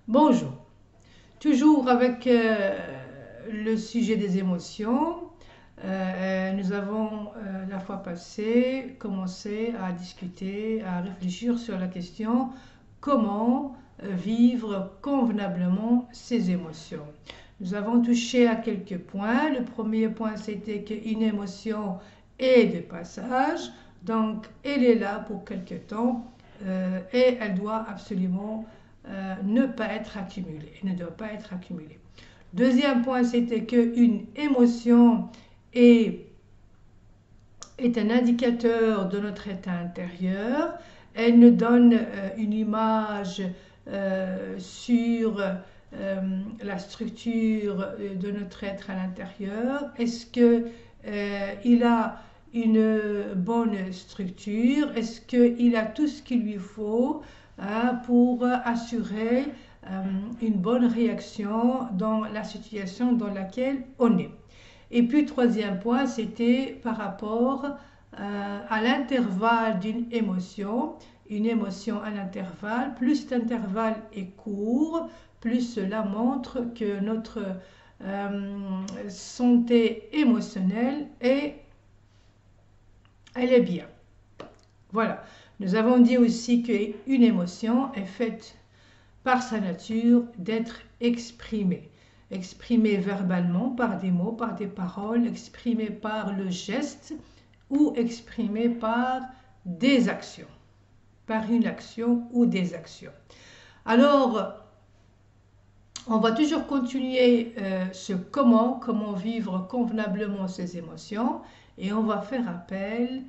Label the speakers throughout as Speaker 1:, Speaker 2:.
Speaker 1: Bonjour, toujours avec le sujet des émotions. Nous avons la fois passée commencé à discuter, à réfléchir sur la question comment vivre convenablement ses émotions. Nous avons touché à quelques points. Le premier point, c'était qu'une émotion est de passage, donc elle est là pour quelque temps et elle doit absolument ne pas être accumulée, ne doit pas être accumulée. Deuxième point, c'était qu'une émotion est un indicateur de notre état intérieur. Elle nous donne une image sur la structure de notre être à l'intérieur. Est-ce qu'il a une bonne structure? Est-ce qu'il a tout ce qu'il lui faut pour assurer une bonne réaction dans la situation dans laquelle on est? Et puis, troisième point, c'était par rapport à l'intervalle d'une émotion. Une émotion à l'intervalle, plus cet intervalle est court, plus cela montre que notre santé émotionnelle elle est bien. Voilà. Nous avons dit aussi qu'une émotion est faite par sa nature d'être exprimée. Exprimée verbalement par des mots, par des paroles, exprimée par le geste ou exprimée par des actions, par une action ou des actions. Alors, on va toujours continuer ce comment vivre convenablement ses émotions, et on va faire appel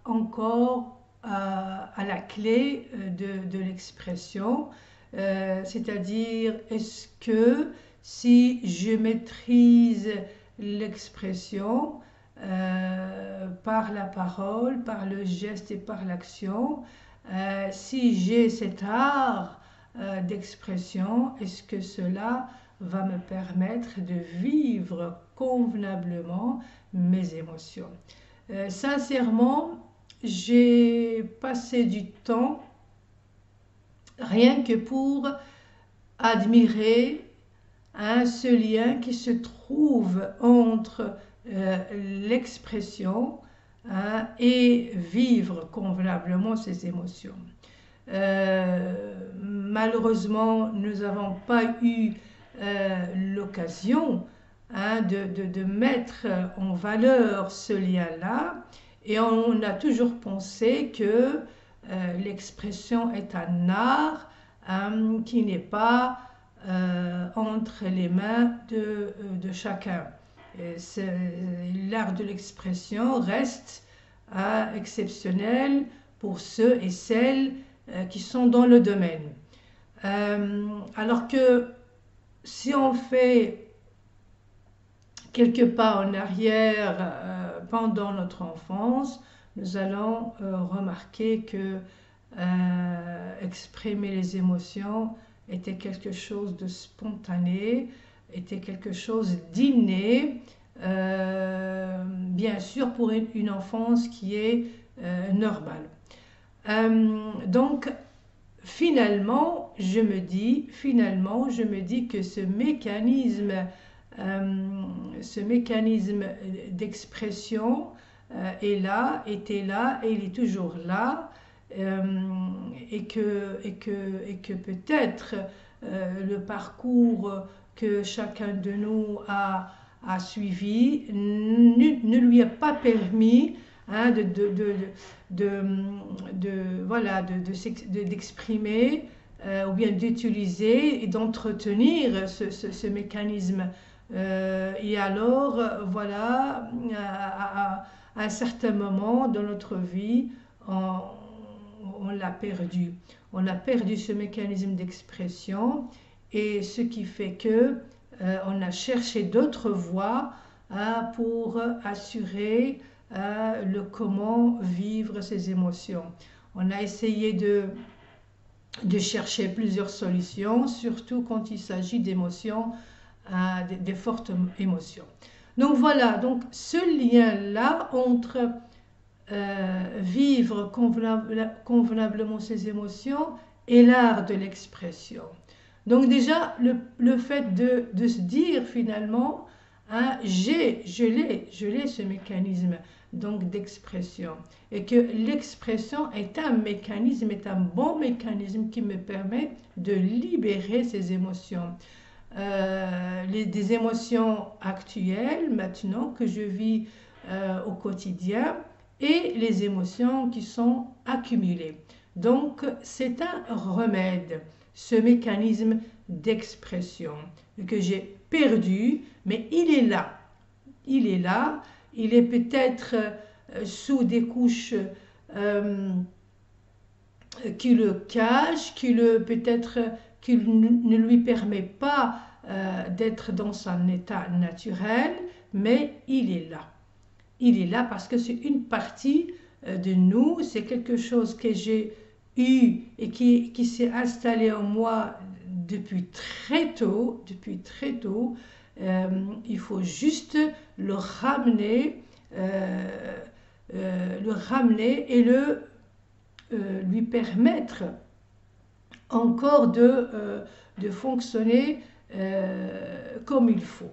Speaker 1: encore à la clé de l'expression, c'est-à-dire est-ce que si je maîtrise l'expression par la parole, par le geste et par l'action, si j'ai cet art d'expression, est-ce que cela va me permettre de vivre convenablement mes émotions? Sincèrement, j'ai passé du temps rien que pour admirer ce lien qui se trouve entre l'expression et vivre convenablement ses émotions. Malheureusement, nous n'avons pas eu l'occasion de mettre en valeur ce lien-là, et on a toujours pensé que l'expression est un art qui n'est pas entre les mains de chacun. L'art de l'expression reste exceptionnel pour ceux et celles qui sont dans le domaine. Alors que si on fait quelques pas en arrière pendant notre enfance, nous allons remarquer que exprimer les émotions était quelque chose de spontané, était quelque chose d'inné, bien sûr pour une enfance qui est normale. Donc finalement je me dis que ce mécanisme d'expression était là et il est toujours là, et que peut-être le parcours que chacun de nous a suivi ne lui a pas permis d'exprimer ou bien d'utiliser et d'entretenir ce mécanisme. Et alors, voilà, à un certain moment dans notre vie, on l'a perdu. On a perdu ce mécanisme d'expression, et ce qui fait que on a cherché d'autres voies pour assurer le comment vivre ses émotions. On a essayé de chercher plusieurs solutions, surtout quand il s'agit d'émotions, des fortes émotions. Donc voilà, donc ce lien-là entre vivre convenablement ses émotions et l'art de l'expression. Donc déjà, le fait de se dire finalement, hein, je l'ai ce mécanisme donc d'expression. Et que l'expression est un mécanisme, est un bon mécanisme qui me permet de libérer ces émotions. Des émotions actuelles maintenant que je vis au quotidien et les émotions qui sont accumulées. Donc c'est un remède, ce mécanisme d'expression que j'ai perdu, mais il est là. Il est là, il est peut-être sous des couches qui le cachent, peut-être qui ne lui permet pas d'être dans son état naturel, mais il est là. Il est là parce que c'est une partie de nous, c'est quelque chose que j'ai eu et qui s'est installé en moi depuis très tôt. Il faut juste le ramener et lui permettre encore de fonctionner comme il faut.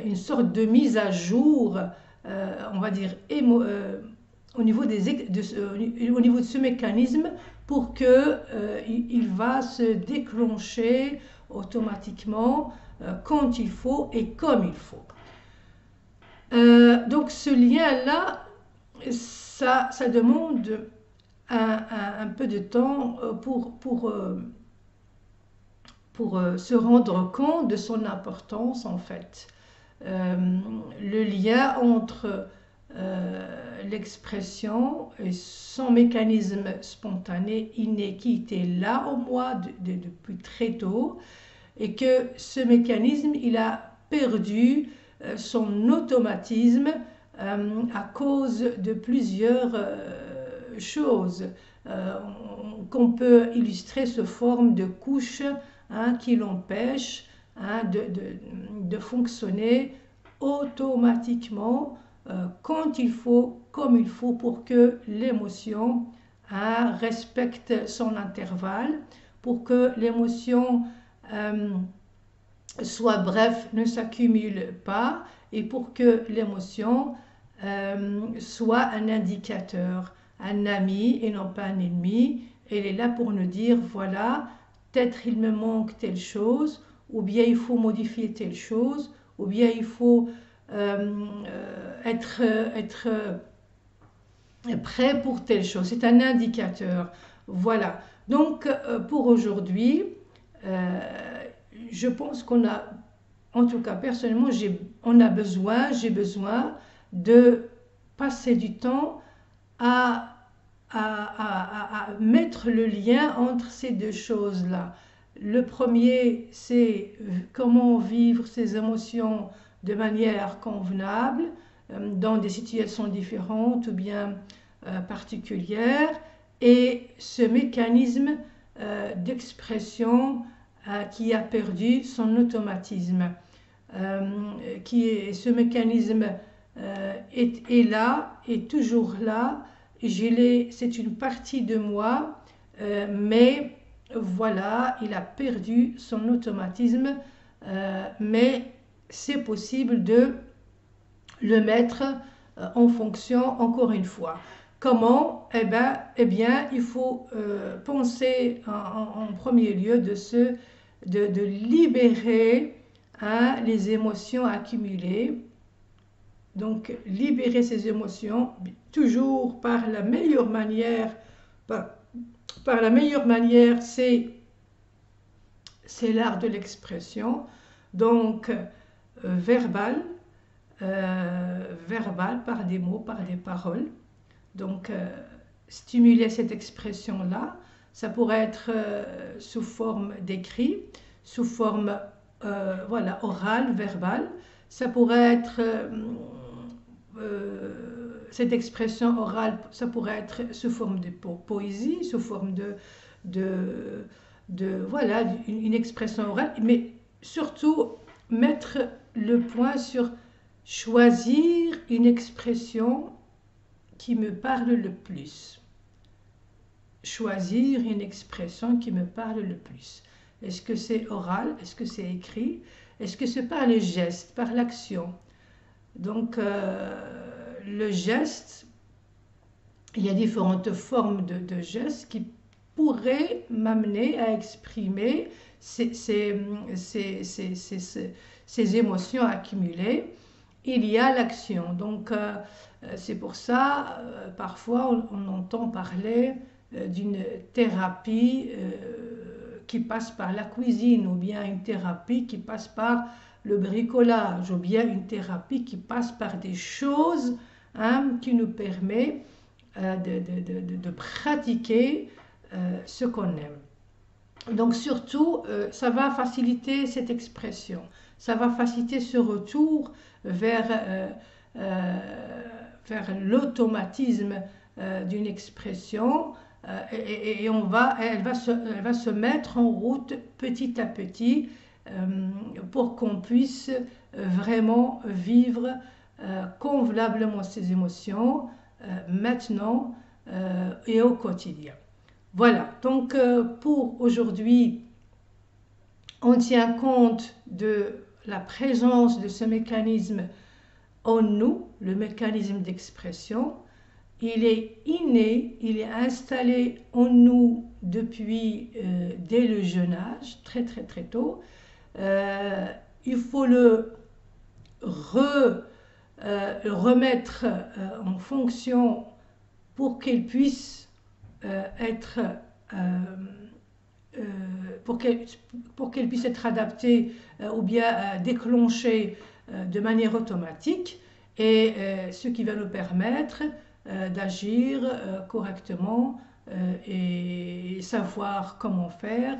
Speaker 1: Une sorte de mise à jour, on va dire, au niveau de ce mécanisme pour qu'il va se déclencher automatiquement quand il faut et comme il faut. Donc ce lien-là, ça demande un peu de temps pour se rendre compte de son importance en fait. Le lien entre l'expression et son mécanisme spontané inné qui était là en moi depuis très tôt et que ce mécanisme il a perdu son automatisme à cause de plusieurs choses qu'on peut illustrer sous forme de couches qui l'empêchent de fonctionner automatiquement quand il faut, comme il faut pour que l'émotion respecte son intervalle, pour que l'émotion soit bref, ne s'accumule pas et pour que l'émotion soit un indicateur, un ami et non pas un ennemi. Elle est là pour nous dire voilà, peut-être il me manque telle chose, ou bien il faut modifier telle chose, ou bien il faut être prêt pour telle chose. C'est un indicateur. Voilà. Donc pour aujourd'hui, je pense qu'on a, en tout cas personnellement, j'ai besoin de passer du temps à mettre le lien entre ces deux choses-là. Le premier, c'est comment vivre ces émotions de manière convenable, dans des situations différentes ou bien particulières, et ce mécanisme d'expression qui a perdu son automatisme. Ce mécanisme est là, est toujours là, c'est une partie de moi, mais voilà, il a perdu son automatisme, mais c'est possible de le mettre en fonction encore une fois. Comment? Eh bien, il faut penser en premier lieu de libérer les émotions accumulées. Donc, libérer ces émotions, toujours par la meilleure manière, par la meilleure manière, c'est l'art de l'expression. Donc, verbal, par des mots, par des paroles. Donc, stimuler cette expression-là, ça pourrait être sous forme d'écrit, sous forme orale, verbale. Ça pourrait être, cette expression orale, ça pourrait être sous forme de poésie, sous forme voilà, une expression orale, mais surtout mettre le point sur choisir une expression qui me parle le plus. choisir une expression qui me parle le plus. Est-ce que c'est oral? Est-ce que c'est écrit? Est-ce que c'est par les gestes, par l'action? Donc, le geste, il y a différentes formes de gestes qui pourraient m'amener à exprimer ces émotions accumulées. Il y a l'action. Donc, c'est pour ça, parfois, on entend parler d'une thérapie qui passe par la cuisine, ou bien une thérapie qui passe par le bricolage, ou bien une thérapie qui passe par des choses qui nous permettent de pratiquer ce qu'on aime. Donc surtout, ça va faciliter cette expression, ça va faciliter ce retour vers l'automatisme d'une expression et elle va se mettre en route petit à petit pour qu'on puisse vraiment vivre convenablement ses émotions maintenant et au quotidien. Voilà, donc pour aujourd'hui, on tient compte de la présence de ce mécanisme en nous, le mécanisme d'expression. Il est inné, il est installé en nous depuis dès le jeune âge, très très très tôt. Il faut le remettre en fonction pour qu'il puisse être adapté ou bien déclenché de manière automatique, et ce qui va nous permettre d'agir correctement et savoir comment faire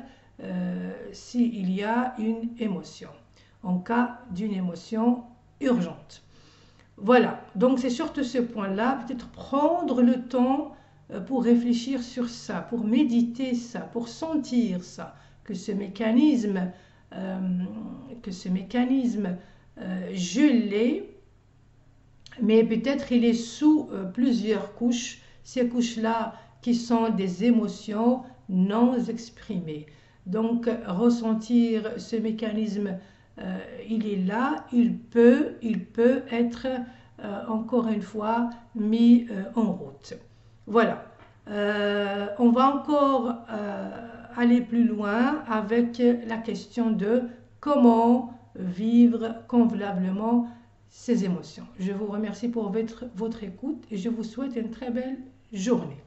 Speaker 1: s'il y a une émotion, en cas d'une émotion urgente. Voilà, donc c'est surtout ce point-là, peut-être prendre le temps pour réfléchir sur ça, pour méditer ça, pour sentir ça, que ce mécanisme, je l'ai, mais peut-être il est sous plusieurs couches, ces couches-là qui sont des émotions non exprimées. Donc ressentir ce mécanisme, il est là, il peut être encore une fois mis en route. Voilà, on va encore aller plus loin avec la question de comment vivre convenablement ces émotions. Je vous remercie pour votre écoute et je vous souhaite une très belle journée.